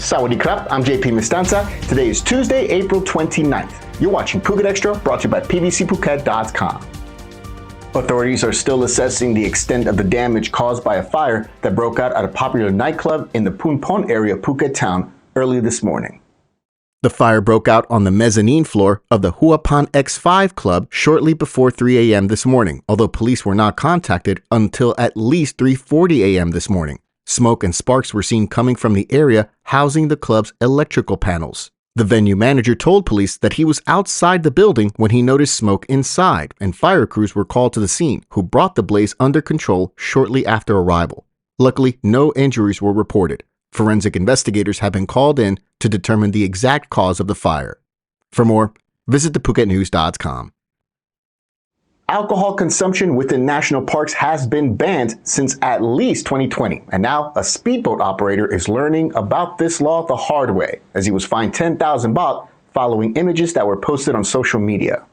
Sawadee krap, I'm JP Mestanza. Today is Tuesday, April 29th. You're watching Phuket Extra, brought to you by pvcphuket.com. Authorities are still assessing the extent of the damage caused by a fire that broke out at a popular nightclub in the Phun Phon area of Phuket Town early this morning. The fire broke out on the mezzanine floor of the Huapan X5 club shortly before 3 a.m. this morning, although police were not contacted until at least 3:40 a.m. this morning. Smoke and sparks were seen coming from the area housing the club's electrical panels. The venue manager told police that he was outside the building when he noticed smoke inside, and fire crews were called to the scene, who brought the blaze under control shortly after arrival. Luckily, no injuries were reported. Forensic investigators have been called in to determine the exact cause of the fire. For more, visit thephuket.news.com. Alcohol consumption within national parks has been banned since at least 2020, and now a speedboat operator is learning about this law the hard way, as he was fined 10,000 baht following images that were posted on social media.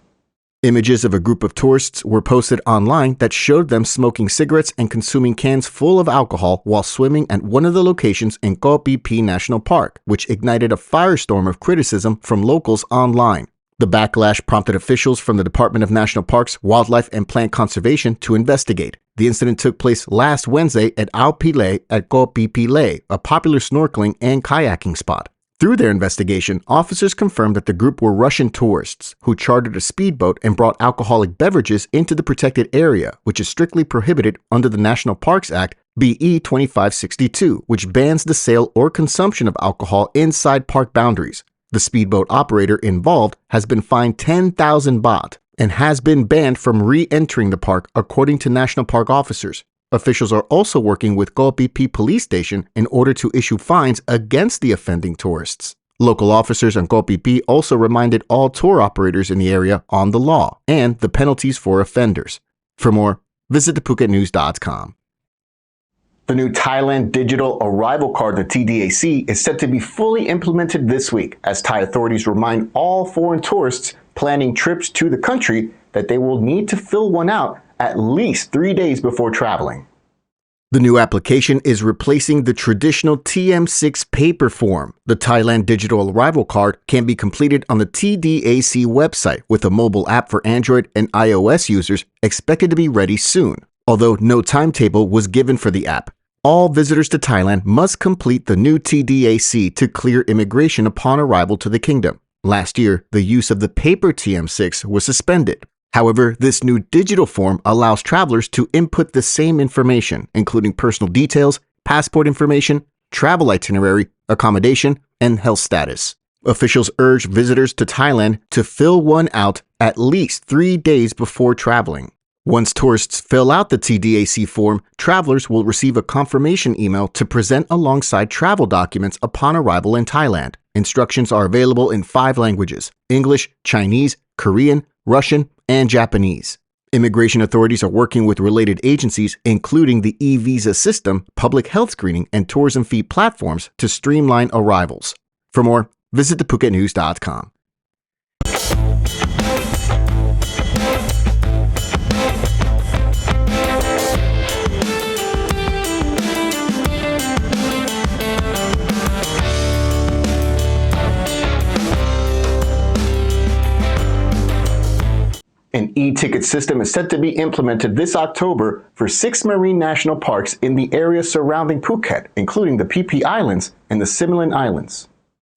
Images of a group of tourists were posted online that showed them smoking cigarettes and consuming cans full of alcohol while swimming at one of the locations in Koh Phi Phi National Park, which ignited a firestorm of criticism from locals online. The backlash prompted officials from the Department of National Parks, Wildlife and Plant Conservation to investigate. The incident took place last Wednesday at Ao Pile at Koh Phi Phi Lay, a popular snorkeling and kayaking spot. Through their investigation, officers confirmed that the group were Russian tourists who chartered a speedboat and brought alcoholic beverages into the protected area, which is strictly prohibited under the National Parks Act BE 2562, which bans the sale or consumption of alcohol inside park boundaries. The speedboat operator involved has been fined 10,000 baht and has been banned from re-entering the park, according to national park officers. Officials are also working with Koh Phi Phi Police Station in order to issue fines against the offending tourists. Local officers on Koh Phi Phi also reminded all tour operators in the area on the law and the penalties for offenders. For more, visit thephuket.news.com. The new Thailand Digital Arrival Card, the TDAC, is set to be fully implemented this week, as Thai authorities remind all foreign tourists planning trips to the country that they will need to fill one out at least 3 days before traveling. The new application is replacing the traditional TM6 paper form. The Thailand Digital Arrival Card can be completed on the TDAC website with a mobile app for Android and iOS users expected to be ready soon. Although no timetable was given for the app, all visitors to Thailand must complete the new TDAC to clear immigration upon arrival to the kingdom. Last year, the use of the paper TM6 was suspended. However, this new digital form allows travelers to input the same information, including personal details, passport information, travel itinerary, accommodation, and health status. Officials urge visitors to Thailand to fill one out at least 3 days before traveling. Once tourists fill out the TDAC form, travelers will receive a confirmation email to present alongside travel documents upon arrival in Thailand. Instructions are available in 5 languages: English, Chinese, Korean, Russian, and Japanese. Immigration authorities are working with related agencies, including the e-visa system, public health screening, and tourism fee platforms to streamline arrivals. For more, visit thephuket.news.com. An e-ticket system is set to be implemented this October for 6 marine national parks in the area surrounding Phuket, including the Phi Phi Islands and the Southern Islands.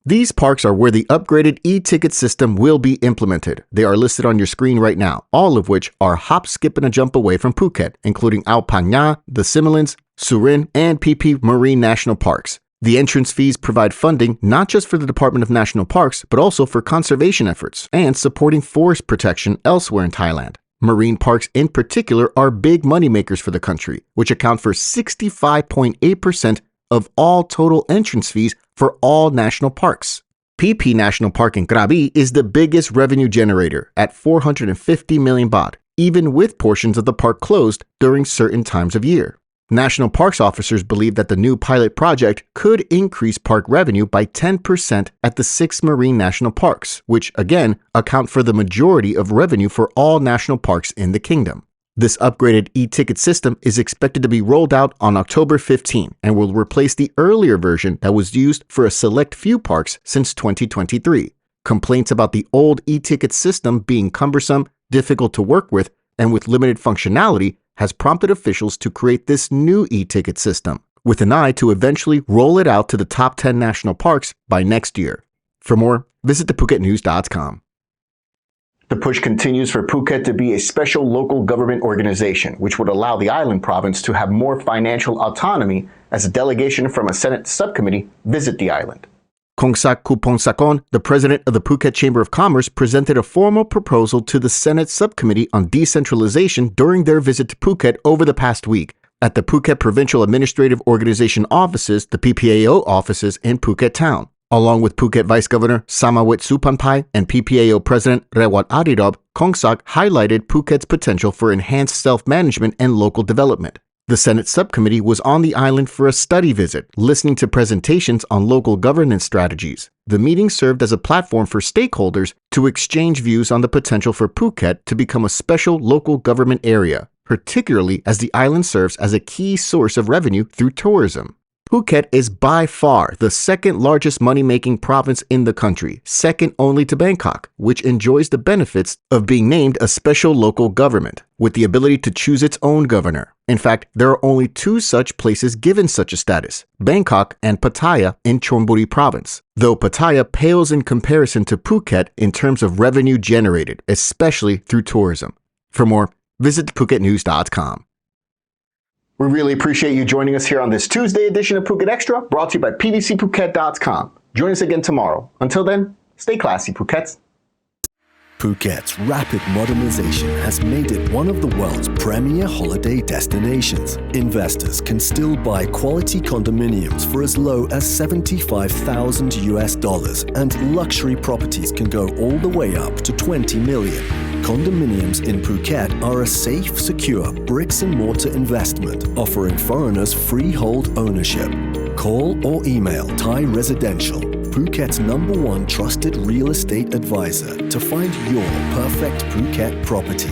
These parks are where the upgraded e-ticket system will be implemented. They are listed on your screen right now, all of which are hop, skip, and a jump away from Phuket, including Ao Phang Nga, the Similans, Surin, and Phi Phi Marine National Parks. The entrance fees provide funding not just for the Department of National Parks, but also for conservation efforts and supporting forest protection elsewhere in Thailand. Marine parks in particular are big moneymakers for the country, which account for 65.8% of all total entrance fees for all national parks. Phi Phi National Park in Krabi is the biggest revenue generator at 450 million baht, even with portions of the park closed during certain times of year. National Parks officers believe that the new pilot project could increase park revenue by 10% at the 6 marine national parks, which again account for the majority of revenue for all national parks in the kingdom. This upgraded e-ticket system is expected to be rolled out on October 15 and will replace the earlier version that was used for a select few parks since 2023. Complaints about the old e-ticket system being cumbersome, difficult to work with, and with limited functionality has prompted officials to create this new e-ticket system, with an eye to eventually roll it out to the top 10 national parks by next year. For more, visit thephuket.news.com. The push continues for Phuket to be a special local government organization, which would allow the island province to have more financial autonomy as a delegation from a Senate subcommittee visit the island. Kongsak Kuponsakon, the president of the Phuket Chamber of Commerce, presented a formal proposal to the Senate Subcommittee on Decentralization during their visit to Phuket over the past week at the Phuket Provincial Administrative Organization offices, the PPAO offices in Phuket Town. Along with Phuket Vice Governor Samawit Supanpai and PPAO President Rewat Adirob, Kongsak highlighted Phuket's potential for enhanced self-management and local development. The Senate subcommittee was on the island for a study visit, listening to presentations on local governance strategies. The meeting served as a platform for stakeholders to exchange views on the potential for Phuket to become a special local government area, particularly as the island serves as a key source of revenue through tourism. Phuket is by far the second largest money-making province in the country, second only to Bangkok, which enjoys the benefits of being named a special local government, with the ability to choose its own governor. In fact, there are only two such places given such a status, Bangkok and Pattaya in Chonburi province, though Pattaya pales in comparison to Phuket in terms of revenue generated, especially through tourism. For more, visit thephuket.news.com. We really appreciate you joining us here on this Tuesday edition of Phuket Extra, brought to you by pvcphuket.com. Join us again tomorrow. Until then, stay classy, Phukets. Phuket's rapid modernization has made it one of the world's premier holiday destinations. Investors can still buy quality condominiums for as low as $75,000 and luxury properties can go all the way up to $20 million. Condominiums in Phuket are a safe, secure bricks-and-mortar investment offering foreigners freehold ownership. Call or email Thai Residential, Phuket's #1 trusted real estate advisor, to find your perfect Phuket property.